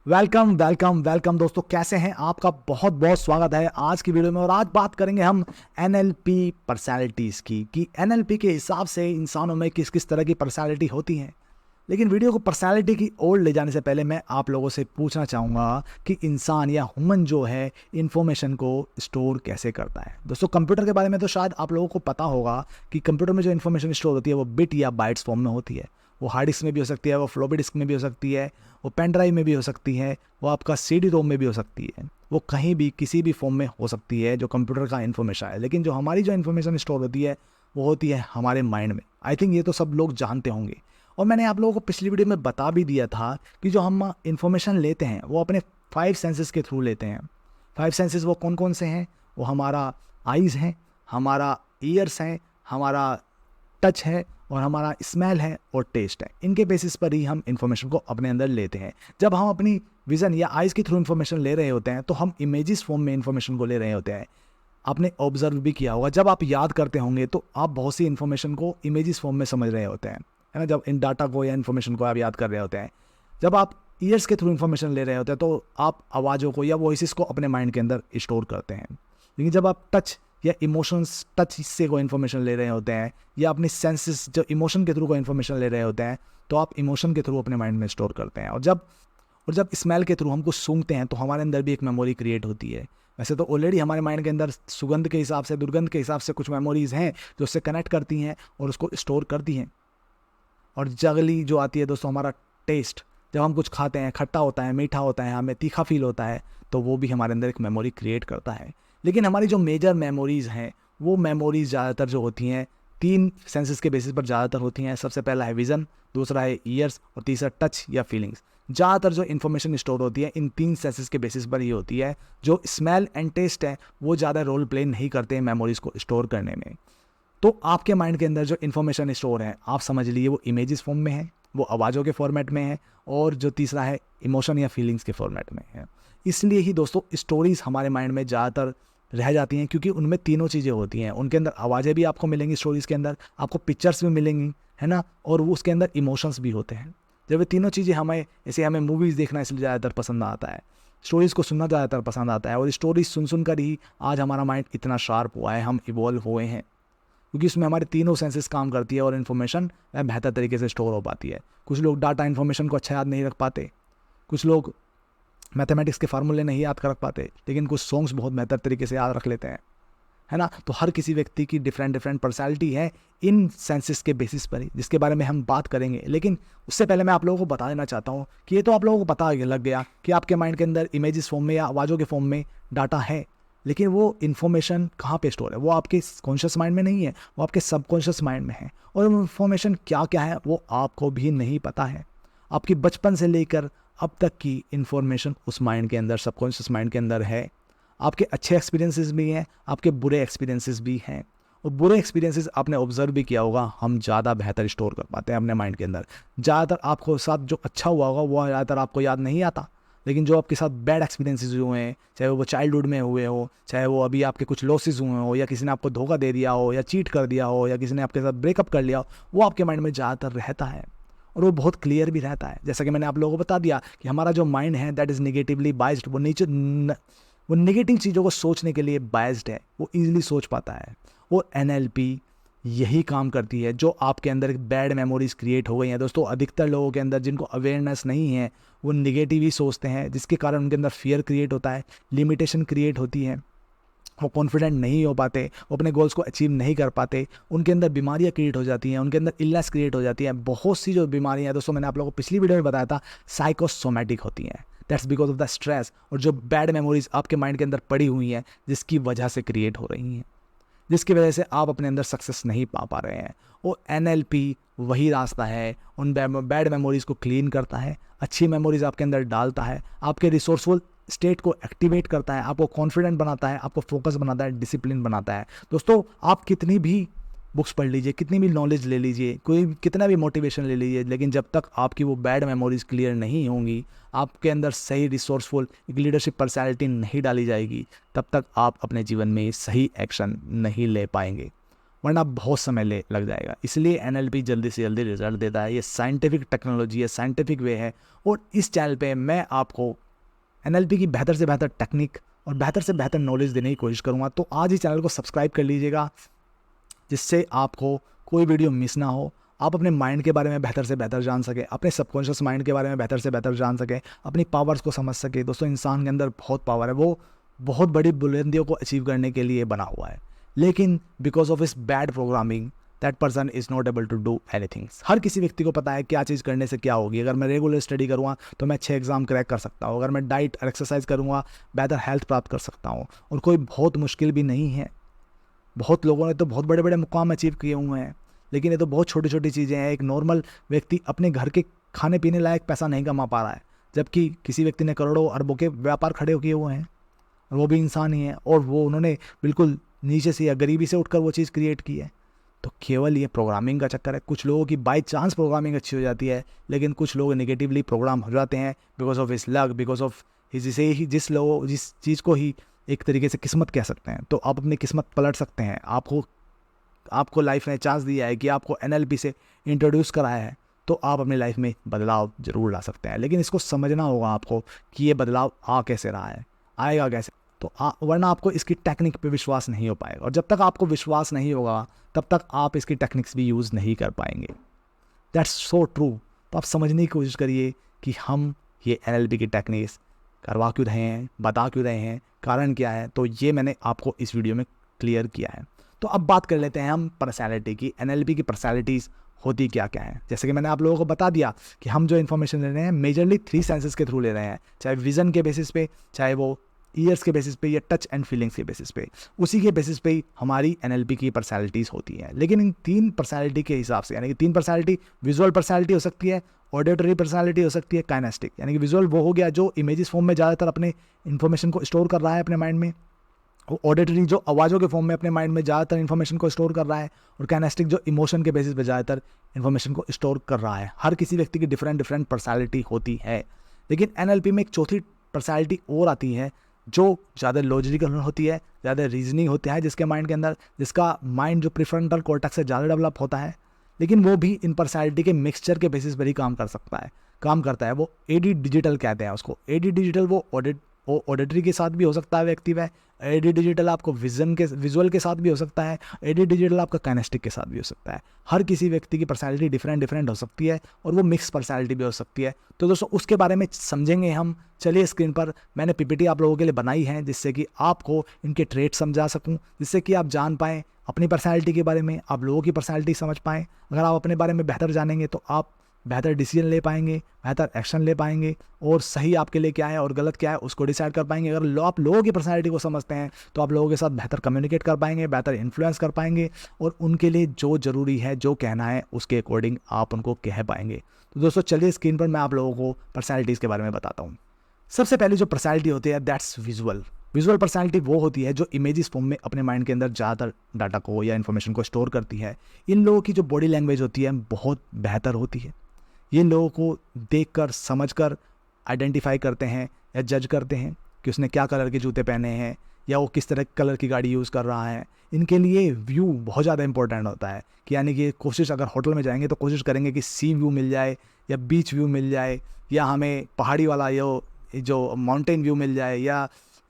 Welcome welcome welcome दोस्तों, कैसे हैं? आपका बहुत बहुत स्वागत है आज की वीडियो में। और आज बात करेंगे हम एनएलपी पर्सनालिटीज़ की, कि एनएलपी के हिसाब से इंसानों में किस किस तरह की पर्सनालिटी होती हैं। लेकिन वीडियो को पर्सनालिटी की ओर ले जाने से पहले मैं आप लोगों से पूछना चाहूँगा कि इंसान या ह्यूमन जो है इन्फॉर्मेशन को स्टोर कैसे करता है। दोस्तों, कंप्यूटर के बारे में तो शायद आप लोगों को पता होगा कि कंप्यूटर में जो इन्फॉर्मेशन स्टोर होती है वो बिट या बाइट्स फॉर्म में होती है। वो हार्ड डिस्क में भी हो सकती है, वो फ्लॉपी डिस्क में भी हो सकती है, वो पेन ड्राइव में भी हो सकती है, वो आपका सीडी रोम में भी हो सकती है। वो कहीं भी किसी भी फॉर्म में हो सकती है जो कंप्यूटर का इन्फॉर्मेशन है। लेकिन जो हमारी जो इन्फॉर्मेशन स्टोर होती है वो होती है हमारे माइंड में। आई थिंक ये तो सब लोग जानते होंगे। और मैंने आप लोगों को पिछली वीडियो में बता भी दिया था कि जो हम इन्फॉर्मेशन लेते हैं वो अपने 5 सेंसेस के थ्रू लेते हैं। 5 सेंसेस वो कौन कौन से हैं? वो हमारा आइज़ है, हमारा ईयर्स है, हमारा टच है, और हमारा स्मेल है और टेस्ट है। इनके बेसिस पर ही हम इन्फॉर्मेशन को अपने अंदर लेते हैं। जब हम अपनी विज़न या आइज़ के थ्रू इन्फॉर्मेशन ले रहे होते हैं तो हम इमेजेस फॉर्म में इन्फॉर्मेशन को ले रहे होते हैं। आपने ऑब्जर्व भी किया होगा, जब आप याद करते होंगे तो आप बहुत सी इन्फॉर्मेशन को इमेजेस फॉर्म में समझ रहे होते हैं, है ना। जब इन डाटा को या इन्फॉर्मेशन को आप याद कर रहे होते हैं, जब आप ईयर्स के थ्रू इन्फॉर्मेशन ले रहे होते हैं तो आप आवाज़ों को या वॉइसेस को अपने माइंड के अंदर स्टोर करते हैं। लेकिन जब आप टच या इमोशंस टच से कोई इन्फॉर्मेशन ले रहे होते हैं, या अपनी सेंसेस जो इमोशन के थ्रू कोई इन्फॉर्मेशन ले रहे होते हैं, तो आप इमोशन के थ्रू अपने माइंड में स्टोर करते हैं। और जब स्मेल के थ्रू हम कुछ सूंघते हैं तो हमारे अंदर भी एक मेमोरी क्रिएट होती है। वैसे तो ऑलरेडी हमारे माइंड के अंदर सुगंध के हिसाब से, दुर्गंध के हिसाब से कुछ मेमोरीज हैं जो उससे कनेक्ट करती हैं और उसको स्टोर करती हैं। और जगली जो आती है दोस्तों, हमारा टेस्ट, जब हम कुछ खाते हैं, खट्टा होता है, मीठा होता है, हमें तीखा फील होता है, तो वो भी हमारे अंदर एक मेमोरी क्रिएट करता है। लेकिन हमारी जो मेजर मेमोरीज़ हैं वो मेमोरीज़ ज़्यादातर जो होती हैं 3 सेंसेस के बेसिस पर ज़्यादातर होती हैं। सबसे पहला है विज़न, दूसरा है ईयर्स, और तीसरा टच या फीलिंग्स। ज़्यादातर जो इन्फॉर्मेशन स्टोर होती है इन 3 सेंसेस के बेसिस पर ही होती है। जो स्मेल एंड टेस्ट है वो ज़्यादा रोल प्ले नहीं करते हैं मेमोरीज़ को स्टोर करने में। तो आपके माइंड के अंदर जो इन्फॉर्मेशन स्टोर है, आप समझ लीजिए वो इमेजेस फॉर्म में है, वो आवाज़ों के फॉर्मेट में है, और जो तीसरा है इमोशन या फीलिंग्स के फॉर्मेट में है। इसलिए ही दोस्तों स्टोरीज़ हमारे माइंड में ज़्यादातर रह जाती हैं, क्योंकि उनमें तीनों चीज़ें होती हैं। उनके अंदर आवाज़ें भी आपको मिलेंगी स्टोरीज़ के अंदर, आपको पिक्चर्स भी मिलेंगी, है ना, और वो उसके अंदर इमोशंस भी होते हैं। जब ये तीनों चीज़ें हमें मूवीज़ देखना इसलिए ज़्यादातर पसंद आता है, स्टोरीज़ को सुनना ज़्यादातर पसंद आता है, और स्टोरीज सुन कर ही आज हमारा माइंड इतना शार्प हुआ है, हम इवॉल्व हुए हैं, क्योंकि इसमें हमारे तीनों सेंसेस काम करती है और इन्फॉर्मेशन बेहतर तरीके से स्टोर हो पाती है। कुछ लोग डाटा इन्फॉर्मेशन को अच्छा याद नहीं रख पाते, कुछ लोग मैथमेटिक्स के फार्मूले नहीं याद कर पाते, लेकिन कुछ सॉन्ग्स बहुत बेहतर तरीके से याद रख लेते हैं, है ना। तो हर किसी व्यक्ति की डिफरेंट डिफरेंट पर्सनैलिटी है इन सेंसेस के बेसिस पर ही, जिसके बारे में हम बात करेंगे। लेकिन उससे पहले मैं आप लोगों को बता देना चाहता हूँ कि ये तो आप लोगों को पता लग गया कि आपके माइंड के अंदर इमेजेस फॉर्म में या आवाज़ों के फॉर्म में डाटा है। लेकिन वो इन्फॉर्मेशन कहाँ पे स्टोर है? वो आपके कॉन्शियस माइंड में नहीं है, वो आपके सबकॉन्शियस माइंड में है। और इन्फॉर्मेशन क्या क्या है वो आपको भी नहीं पता है। आपकी बचपन से लेकर अब तक की इन्फॉर्मेशन उस माइंड के अंदर, सबकॉन्शियस माइंड के अंदर है। आपके अच्छे एक्सपीरियंसेस भी हैं, आपके बुरे एक्सपीरियंसेस भी हैं। और बुरे एक्सपीरियंसेस आपने ऑब्जर्व भी किया होगा, हम ज़्यादा बेहतर स्टोर कर पाते हैं अपने माइंड के अंदर। ज़्यादातर आपको साथ जो अच्छा हुआ होगा वो ज़्यादातर आपको याद नहीं आता, लेकिन जो आपके साथ बैड एक्सपीरियंसेस हुए हैं, चाहे वो चाइल्डहुड में हुए हो, चाहे वो अभी आपके कुछ लॉसेस हुए हो, या किसी ने आपको धोखा दे दिया हो, या चीट कर दिया हो, या किसी ने आपके साथ ब्रेकअप कर लिया हो, वो आपके माइंड में ज़्यादातर रहता है। और वो बहुत क्लियर भी रहता है। जैसा कि मैंने आप लोगों को बता दिया कि हमारा जो माइंड है दैट इज़ निगेटिवली बाइज्ड। वो नेगेटिव चीज़ों को सोचने के लिए बाइज्ड है, वो ईजिली सोच पाता है। और एनएलपी यही काम करती है। जो आपके अंदर बैड मेमोरीज क्रिएट हो गई हैं दोस्तों, अधिकतर लोगों के अंदर जिनको अवेयरनेस नहीं है वो निगेटिव ही सोचते हैं, जिसके कारण उनके अंदर फियर क्रिएट होता है, लिमिटेशन क्रिएट होती है, वो कॉन्फिडेंट नहीं हो पाते, वो अपने गोल्स को अचीव नहीं कर पाते, उनके अंदर बीमारियां क्रिएट हो जाती हैं, उनके अंदर इलनेस क्रिएट हो जाती है। बहुत सी जो बीमारियां हैं दोस्तों, मैंने आप लोगों को पिछली वीडियो में बताया था, साइकोसोमेटिक होती हैं। That's because of the stress और जो बैड मेमोरीज आपके माइंड के अंदर पड़ी हुई हैं, जिसकी वजह से क्रिएट हो रही हैं, जिसकी वजह से आप अपने अंदर सक्सेस नहीं पा रहे हैं। और एनएलपी वही रास्ता है, उन बैड मेमोरीज को क्लीन करता है, अच्छी मेमोरीज आपके अंदर डालता है, आपके रिसोर्सफुल स्टेट को एक्टिवेट करता है, आपको कॉन्फिडेंट बनाता है, आपको फोकस बनाता है, डिसिप्लिन बनाता है। दोस्तों, आप कितनी भी बुक्स पढ़ लीजिए, कितनी भी नॉलेज ले लीजिए, कोई कितना भी मोटिवेशन ले लीजिए, लेकिन जब तक आपकी वो बैड मेमोरीज क्लियर नहीं होंगी, आपके अंदर सही रिसोर्सफुल एक लीडरशिप पर्सनैलिटी नहीं डाली जाएगी, तब तक आप अपने जीवन में सही एक्शन नहीं ले पाएंगे। वरना बहुत समय लग जाएगा। इसलिए NLP जल्दी से जल्दी रिजल्ट देता है। ये साइंटिफिक टेक्नोलॉजी है, साइंटिफिक वे है। और इस चैनल पे मैं आपको NLP की बेहतर से बेहतर टेक्निक और बेहतर से बेहतर नॉलेज देने की कोशिश करूँगा। तो आज ही चैनल को सब्सक्राइब कर लीजिएगा, जिससे आपको कोई वीडियो मिस ना हो, आप अपने माइंड के बारे में बेहतर से बेहतर जान सके, अपने सबकॉन्शियस माइंड के बारे में बेहतर से बेहतर जान सके, अपनी पावर्स को समझ सके। दोस्तों, इंसान के अंदर बहुत पावर है, वो बहुत बड़ी बुलंदियों को अचीव करने के लिए बना हुआ है, लेकिन बिकॉज ऑफ इस bad programming that person is not able to do anything. हर किसी व्यक्ति को पता है क्या चीज़ करने से क्या होगी। अगर मैं रेगुलर स्टडी करूँगा तो मैं 6 एग्जाम क्रैक कर सकता हूँ। अगर मैं डाइट और एक्सरसाइज करूँगा बेहतर हेल्थ प्राप्त कर सकता हूँ। और कोई बहुत मुश्किल भी नहीं है। बहुत लोगों ने तो बहुत बड़े बड़े मुकाम अचीव किए हुए हैं, लेकिन ये तो बहुत छोटी छोटी चीज़ें हैं। एक नॉर्मल व्यक्ति अपने घर के खाने पीने लायक पैसा नहीं कमा पा रहा है, जबकि किसी व्यक्ति ने करोड़ों अरबों के व्यापार खड़े किए हुए हैं, और वो भी इंसान ही है, और वो उन्होंने बिल्कुल नीचे से या गरीबी से उठकर वो चीज़ क्रिएट की है। तो केवल ये प्रोग्रामिंग का चक्कर है। कुछ लोगों की बाई चांस प्रोग्रामिंग अच्छी हो जाती है, लेकिन कुछ लोग नेगेटिवली प्रोग्राम हो जाते हैं because of his luck, because of जिस चीज़ को ही एक तरीके से किस्मत कह सकते हैं। तो आप अपनी किस्मत पलट सकते हैं। आपको लाइफ ने चांस दिया है कि आपको NLP से इंट्रोड्यूस कराया है, तो आप अपनी लाइफ में बदलाव जरूर ला सकते हैं। लेकिन इसको समझना होगा आपको कि ये बदलाव आ कैसे रहा है, आएगा कैसे। तो वरना आपको इसकी टेक्निक पे विश्वास नहीं हो पाएगा, और जब तक आपको विश्वास नहीं होगा तब तक आप इसकी टेक्निक्स भी यूज़ नहीं कर पाएंगे। That's so true. तो आप समझने की कोशिश करिए कि हम ये NLP की टेक्निक्स करवा क्यों रहे हैं, बता क्यों रहे हैं, कारण क्या है। तो ये मैंने आपको इस वीडियो में क्लियर किया है। तो अब बात कर लेते हैं हम पर्सनैलिटी की। NLP की पर्सनैलिटीज़ होती क्या क्या है। जैसे कि मैंने आप लोगों को बता दिया कि हम जो इन्फॉर्मेशन ले रहे हैं मेजरली 3 सेंसेस के थ्रू ले रहे हैं, चाहे विजन के बेसिस पे, चाहे वो ईयर्स के बेसिस पे, या टच एंड फीलिंग्स के बेसिस पे। उसी के बेसिस पे ही हमारी NLP की पर्सनैलिटीज़ होती हैं। लेकिन इन 3 पर्सनैलिटी के हिसाब से, यानी कि 3 पर्सनैलिटी, विजुअल पर्सनैलिटी हो सकती है, ऑडिटरी पर्सनैलिटी हो सकती है, काइनेस्टिक। यानी कि विजुअल वो हो गया जो इमेजेस फॉर्म में ज़्यादातर अपने इन्फॉर्मेशन को स्टोर कर रहा है अपने माइंड में, ऑडिटरी जो आवाज़ों के फॉर्म में अपने माइंड में ज़्यादातर इन्फॉर्मेशन को स्टोर कर रहा है, और काइनेस्टिक जो इमोशन के बेसिस पे ज़्यादातर इन्फॉर्मेशन को स्टोर कर रहा है। हर किसी व्यक्ति की डिफरेंट पर्सनैलिटी होती है। लेकिन NLP में एक चौथी पर्सनैलिटी और आती है जो ज़्यादा लॉजिकल होती है, ज़्यादा रीजनिंग होता है जिसके माइंड के अंदर, जिसका माइंड जो प्रीफ्रंटल कॉर्टेक्स से ज़्यादा डेवलप होता है। लेकिन वो भी इन पर्सनैलिटी के मिक्सचर के बेसिस पर ही काम करता है। वो AD डिजिटल कहते हैं उसको। AD डिजिटल वो ऑडिटरी के साथ भी हो सकता है व्यक्ति वह। AD डिजिटल आपको विजुअल के साथ भी हो सकता है। AD डिजिटल आपका काइनेस्टिक के साथ भी हो सकता है। हर किसी व्यक्ति की पर्सनैलिटी डिफरेंट हो सकती है, और वो मिक्स पर्सनैलिटी भी हो सकती है। तो दोस्तों, उसके बारे में समझेंगे हम। चलिए, स्क्रीन पर मैंने PPT आप लोगों के लिए बनाई है, जिससे कि आपको इनके ट्रेट समझा सकूं, जिससे कि आप जान पाएँ अपनी पर्सनैलिटी के बारे में, आप लोगों की पर्सनैलिटी समझ पाएँ। अगर आप अपने बारे में बेहतर जानेंगे तो आप बेहतर डिसीजन ले पाएंगे, बेहतर एक्शन ले पाएंगे, और सही आपके लिए क्या है और गलत क्या है उसको डिसाइड कर पाएंगे। अगर आप लोगों की पर्सनैलिटी को समझते हैं तो आप लोगों के साथ बेहतर कम्युनिकेट कर पाएंगे, बेहतर इन्फ्लुएंस कर पाएंगे, और उनके लिए जो ज़रूरी है, जो कहना है, उसके अकॉर्डिंग आप उनको कह पाएंगे। तो दोस्तों, चलिए स्क्रीन पर मैं आप लोगों को पर्सनैलिटीज़ के बारे में बताता हूँ। सबसे पहले जो पर्सनैलिटी होती है दैट्स विजुअल। विजुअल पर्सनैलिटी वो होती है जो इमेजेस फॉर्म में अपने माइंड के अंदर ज़्यादातर डाटा को या इन्फॉर्मेशन को स्टोर करती है। इन लोगों की जो बॉडी लैंग्वेज होती है बहुत बेहतर होती है। ये लोगों को देखकर, समझकर आइडेंटिफाई करते हैं या जज करते हैं कि उसने क्या कलर के जूते पहने हैं, या वो किस तरह कलर की गाड़ी यूज़ कर रहा है। इनके लिए व्यू बहुत ज़्यादा इंपॉर्टेंट होता है, कि यानी कि कोशिश, अगर होटल में जाएंगे तो कोशिश करेंगे कि सी व्यू मिल जाए, या बीच व्यू मिल जाए, या हमें पहाड़ी वाला जो माउंटेन व्यू मिल जाए,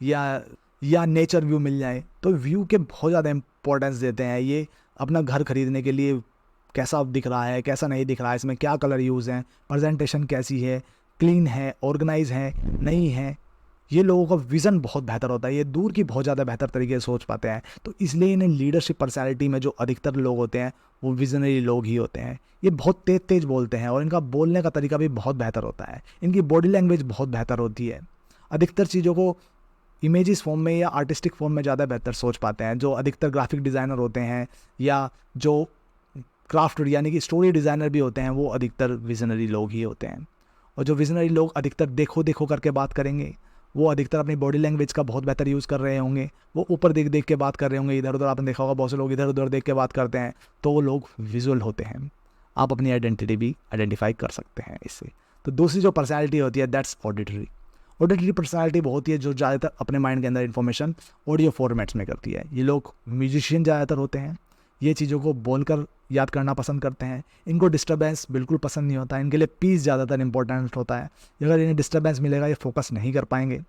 या नेचर व्यू मिल जाए। तो व्यू के बहुत ज़्यादा इंपॉर्टेंस देते हैं ये अपना घर खरीदने के लिए। कैसा दिख रहा है, कैसा नहीं दिख रहा है, इसमें क्या कलर यूज़ हैं, प्रेजेंटेशन कैसी है, क्लीन है, ऑर्गेनाइज है, नहीं है। ये लोगों का विज़न बहुत बेहतर होता है, ये दूर की बहुत ज़्यादा बेहतर तरीके से सोच पाते हैं। तो इसलिए इन्हें लीडरशिप पर्सनैलिटी में जो अधिकतर लोग होते हैं वो विजनरी लोग ही होते हैं। ये बहुत तेज़ बोलते हैं, और इनका बोलने का तरीका भी बहुत बेहतर होता है। इनकी बॉडी लैंग्वेज बहुत बेहतर होती है। अधिकतर चीज़ों को इमेजेस फॉर्म में या आर्टिस्टिक फॉर्म में ज़्यादा बेहतर सोच पाते हैं। जो अधिकतर ग्राफिक डिज़ाइनर होते हैं, या जो क्राफ्ट यानी कि स्टोरी डिज़ाइनर भी होते हैं, वो अधिकतर विजनरी लोग ही होते हैं। और जो विजनरी लोग अधिकतर देखो करके बात करेंगे, वो अधिकतर अपनी बॉडी लैंग्वेज का बहुत बेहतर यूज़ कर रहे होंगे। वो ऊपर देख के बात कर रहे होंगे, इधर उधर आपने देखा होगा बहुत से लोग इधर उधर देख के बात करते हैं, तो वो लोग विजुअल होते हैं। आप अपनी आइडेंटिटी भी आइडेंटिफाई कर सकते हैं इससे। तो दूसरी जो पर्सनैलिटी होती है दैट्स ऑडिटरी। ऑडिटरी पर्सनैलिटी वो होती है जो ज़्यादातर अपने माइंड के अंदर इन्फॉर्मेशन ऑडियो फॉर्मेट्स में करती है। ये लोग म्यूजिशियन ज़्यादातर होते हैं, ये चीज़ों को बोलकर याद करना पसंद करते हैं। इनको डिस्टर्बेंस बिल्कुल पसंद नहीं होता, इनके लिए पीस ज़्यादातर इंपॉर्टेंट होता है। अगर इन्हें डिस्टर्बेंस मिलेगा ये फोकस नहीं कर पाएंगे,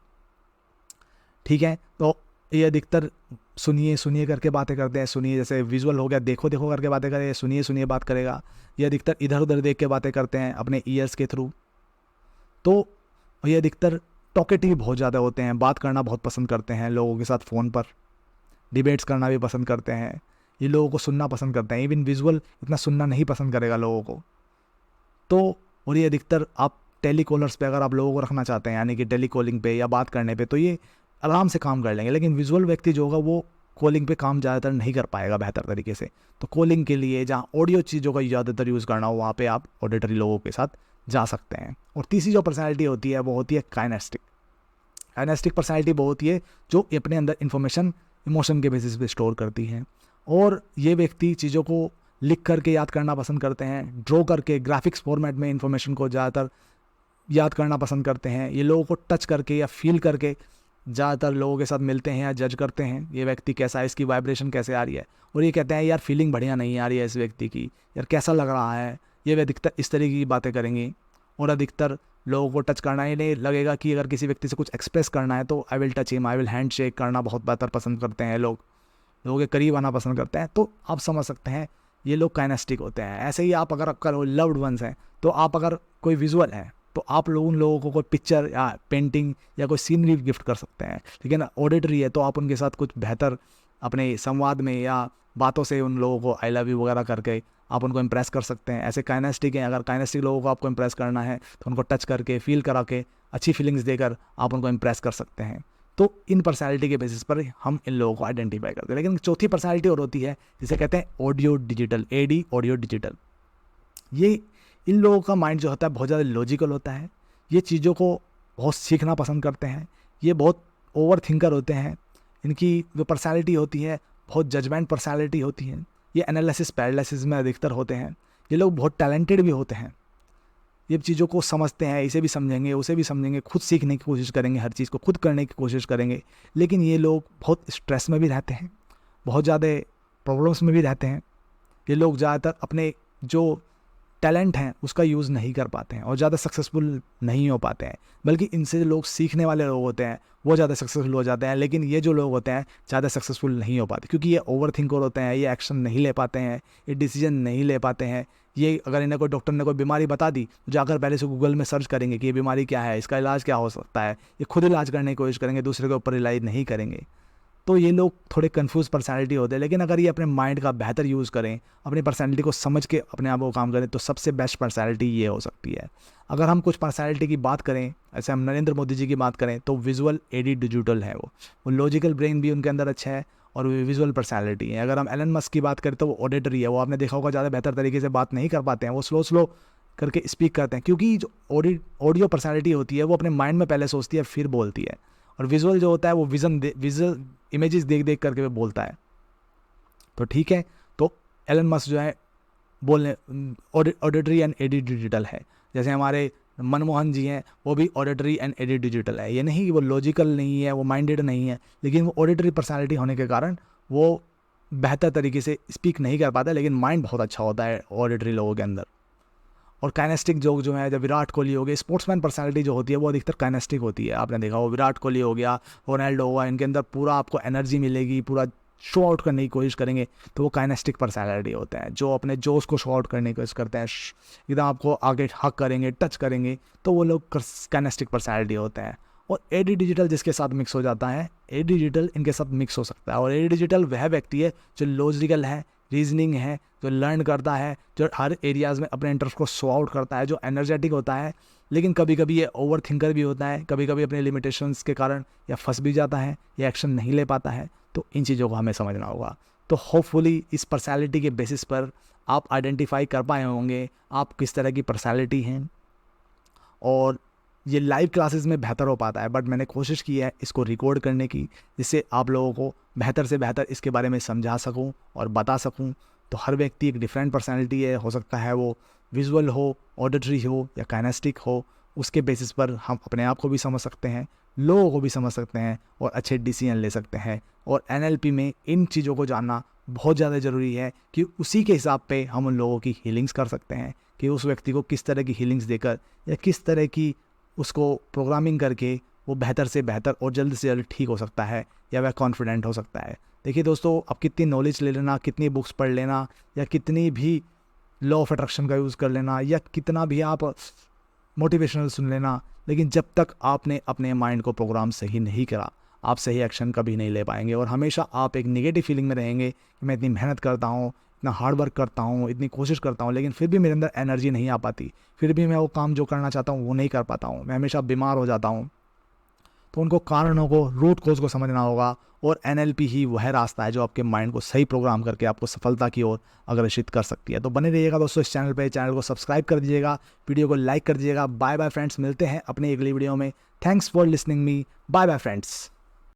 ठीक है। तो ये अधिकतर सुनिए सुनिए करके बातें करते हैं। सुनिए जैसे विजुअल हो गया, देखो देखो करके बातें करें, सुनिए सुनिए बात करेगा। ये अधिकतर इधर उधर देख के बातें करते हैं अपने ईयर्स के थ्रू। तो ये अधिकतर टॉकेटिव बहुत ज़्यादा होते हैं, बात करना बहुत पसंद करते हैं लोगों के साथ, फ़ोन पर डिबेट्स करना भी पसंद करते हैं। ये लोगों को सुनना पसंद करते हैं, इवन विजुअल इतना सुनना नहीं पसंद करेगा लोगों को। तो और ये अधिकतर आप टेलीकॉलर्स पे अगर आप लोगों को रखना चाहते हैं, यानी कि टेलीकॉलिंग पे या बात करने पे, तो ये आराम से काम कर लेंगे। लेकिन विजुअल व्यक्ति जो होगा वो कॉलिंग पे काम ज़्यादातर नहीं कर पाएगा बेहतर तरीके से। तो कॉलिंग के लिए जहाँ ऑडियो चीज़ों का ज़्यादातर यूज़ करना हो, वहाँ पे आप ऑडिटरी लोगों के साथ जा सकते हैं। और तीसरी जो पर्सनैलिटी होती है वो होती है काइनेस्टिक। काइनेस्टिक पर्सनैलिटी वो होती है जो अपने अंदर इन्फॉर्मेशन इमोशन के बेसिस पे स्टोर करती है। और ये व्यक्ति चीज़ों को लिख करके याद करना पसंद करते हैं, ड्रॉ करके ग्राफिक्स फॉर्मेट में इन्फॉर्मेशन को ज़्यादातर याद करना पसंद करते हैं। ये लोगों को टच करके या फील करके ज़्यादातर लोगों के साथ मिलते हैं या जज करते हैं, ये व्यक्ति कैसा है, इसकी वाइब्रेशन कैसे आ रही है, और ये कहते हैं यार फीलिंग बढ़िया नहीं आ रही है इस व्यक्ति की, यार कैसा लग रहा है। ये अधिकतर इस तरीके की बातें करेंगे। और अधिकतर लोगों को टच करना, ही नहीं लगेगा कि अगर किसी व्यक्ति से कुछ एक्सप्रेस करना है तो I will touch him, I will hand shake करना बहुत बेहतर पसंद करते हैं लोग, लोगों के करीब आना पसंद करते हैं। तो आप समझ सकते हैं ये लोग काइनेस्टिक होते हैं। ऐसे ही आप अगर आपका लव्ड वंस हैं, तो आप अगर कोई विजुअल है तो आप लोग उन लोगों को कोई पिक्चर या पेंटिंग या कोई सीनरी गिफ्ट कर सकते हैं। लेकिन ऑडिटरी है तो आप उनके साथ कुछ बेहतर अपने संवाद में या बातों से उन लोगों को आई लव यू वगैरह करके आप उनको इम्प्रेस कर सकते हैं। ऐसे काइनेस्टिक हैं। अगर काइनेस्टिक लोगों को आपको इम्प्रेस करना है तो उनको टच करके, फील करा के, अच्छी फीलिंग्स देकर आप उनको इम्प्रेस कर सकते हैं। तो इन पर्सनैलिटी के बेसिस पर हम इन लोगों को आइडेंटिफाई करते हैं। लेकिन चौथी पर्सनैलिटी और होती है जिसे कहते हैं audio digital, AD, audio digital. ये इन लोगों का माइंड जो होता है बहुत ज़्यादा लॉजिकल होता है। ये चीज़ों को बहुत सीखना पसंद करते हैं। ये बहुत ओवर थिंकर होते हैं। इनकी जो पर्सनैलिटी होती है बहुत जजमेंट पर्सनैलिटी होती है। ये एनालिसिस पैरालिसिस में अधिकतर होते हैं। ये लोग बहुत टैलेंटेड भी होते हैं। ये चीज़ों को समझते हैं, इसे भी समझेंगे, उसे भी समझेंगे, खुद सीखने की कोशिश करेंगे, हर चीज़ को खुद करने की कोशिश करेंगे। लेकिन ये लोग बहुत स्ट्रेस में भी रहते हैं, बहुत ज़्यादा प्रॉब्लम्स में भी रहते हैं। ये लोग ज़्यादातर अपने जो टैलेंट हैं उसका यूज़ नहीं कर पाते हैं और ज़्यादा सक्सेसफुल नहीं हो पाते हैं। बल्कि इनसे जो लोग सीखने वाले लोग होते हैं वो ज़्यादा सक्सेसफुल हो जाते हैं। लेकिन ये जो लोग होते हैं ज़्यादा सक्सेसफुल नहीं हो पाते, क्योंकि ये ओवर थिंकर होते हैं। ये एक्शन नहीं ले पाते हैं, ये डिसीजन नहीं ले पाते हैं। ये अगर इन्हें कोई डॉक्टर ने कोई बीमारी बता दी तो जाकर पहले से गूगल में सर्च करेंगे कि ये बीमारी क्या है, इसका इलाज क्या हो सकता है। ये खुद इलाज करने की कोशिश करेंगे, दूसरे के ऊपर इलाज नहीं करेंगे। तो ये लोग थोड़े कंफ्यूज पर्सनैलिटी होते हैं। लेकिन अगर ये अपने माइंड का बेहतर यूज़ करें, अपनी पर्सनैलिटी को समझ के अपने आप को काम करें, तो सबसे बेस्ट पर्सनैलिटी ये हो सकती है। अगर हम कुछ पर्सनैलिटी की बात करें, ऐसे हम नरेंद्र मोदी जी की बात करें, तो विजुअल, AD, डिजिटल है। वो लॉजिकल ब्रेन भी उनके अंदर अच्छा है और वो विजुअल पर्सनैलिटी है। अगर हम एलन मस्क की बात करें तो वो ऑडिटरी है। वो आपने देखा होगा ज़्यादा बेहतर तरीके से बात नहीं कर पाते हैं, वो स्लो करके स्पीक करते हैं, क्योंकि जो ऑडियो पर्सनैलिटी होती है वो अपने माइंड में पहले सोचती है फिर बोलती है। और विजुअल जो होता है वो विजुअल इमेजेस देख देख करके वो बोलता है। तो ठीक है, तो एलन मस्क जो है बोलने ऑडिटरी एंड AD डिजिटल है। जैसे हमारे मनमोहन जी हैं, वो भी ऑडिटरी एंड AD डिजिटल है। ये नहीं कि वो लॉजिकल नहीं है, वो माइंडेड नहीं है, लेकिन वो ऑडिटरी पर्सनैलिटी होने के कारण वो बेहतर तरीके से स्पीक नहीं कर पाता, लेकिन माइंड बहुत अच्छा होता है ऑडिटरी लोगों के अंदर। और काइनेस्टिक जो है, जब विराट कोहली हो गए, स्पोर्ट्समैन पर्सनैलिटी जो होती है वो अधिकतर काइनेस्टिक होती है। आपने देखा वो विराट कोहली हो गया, रोनाल्डो होगा, इनके अंदर पूरा आपको एनर्जी मिलेगी, पूरा शो आउट करने की कोशिश करेंगे, तो वो काइनेस्टिक पर्सनैलिटी होते हैं, जो अपने जोश को शो आउट करने की कोशिश करते हैं। एकदम आपको आगे हक करेंगे, टच करेंगे, तो वो लोग काइनेस्टिक पर्सनैलिटी होते हैं। और AD डिजिटल जिसके साथ मिक्स हो जाता है, AD डिजिटल इनके साथ मिक्स हो सकता है। और AD डिजिटल वह व्यक्ति है जो लॉजिकल है, रीजनिंग है, जो लर्न करता है, जो हर एरियाज़ में अपने इंटरेस्ट को शो आउट करता है, जो एनर्जेटिक होता है। लेकिन कभी कभी ये ओवर थिंकर भी होता है, कभी कभी अपने लिमिटेशंस के कारण या फंस भी जाता है, या एक्शन नहीं ले पाता है। तो इन चीज़ों को हमें समझना होगा। तो होपफुली इस पर्सनैलिटी के बेसिस पर आप आइडेंटिफाई कर पाए होंगे आप किस तरह की पर्सनैलिटी हैं। और ये लाइव क्लासेस में बेहतर हो पाता है, बट मैंने कोशिश की है इसको रिकॉर्ड करने की, जिससे आप लोगों को बेहतर से बेहतर इसके बारे में समझा सकूं और बता सकूं। तो हर व्यक्ति एक डिफरेंट पर्सनैलिटी है, हो सकता है वो विजुअल हो, ऑडिटरी हो या काइनेस्टिक हो। उसके बेसिस पर हम अपने आप को भी समझ सकते हैं, लोगों को भी समझ सकते हैं और अच्छे डिसीजन ले सकते हैं। और NLP में इन चीज़ों को जानना बहुत ज़्यादा ज़रूरी है कि उसी के हिसाब पे हम उन लोगों की हीलिंग्स कर सकते हैं कि उस व्यक्ति को किस तरह की हीलिंग्स देकर या किस तरह की उसको प्रोग्रामिंग करके वो बेहतर से बेहतर और जल्द से जल्द ठीक हो सकता है या वह कॉन्फिडेंट हो सकता है। देखिए दोस्तों, आप कितनी नॉलेज ले लेना, कितनी बुक्स पढ़ लेना या कितनी भी लॉ ऑफ अट्रैक्शन का यूज़ कर लेना या कितना भी आप मोटिवेशनल सुन लेना, लेकिन जब तक आपने अपने माइंड को प्रोग्राम सही नहीं करा, आप सही एक्शन कभी नहीं ले पाएंगे और हमेशा आप एक नेगेटिव फीलिंग में रहेंगे कि मैं इतनी मेहनत करता हूँ, इतना हार्ड वर्क करता हूँ, इतनी कोशिश करता हूँ, लेकिन फिर भी मेरे अंदर एनर्जी नहीं आ पाती, फिर भी मैं वो काम जो करना चाहता हूँ वो नहीं कर पाता हूँ, मैं हमेशा बीमार हो जाता हूँ। तो उनको कारणों को, रूट कोज को समझना होगा और NLP ही वह रास्ता है जो आपके माइंड को सही प्रोग्राम करके आपको सफलता की ओर अग्रसित कर सकती है। तो बने रहिएगा दोस्तों इस चैनल पे, चैनल को सब्सक्राइब कर दीजिएगा, वीडियो को लाइक कर दीजिएगा। बाय बाय फ्रेंड्स, मिलते हैं अपने अगली वीडियो में। Thanks for listening me, bye bye friends.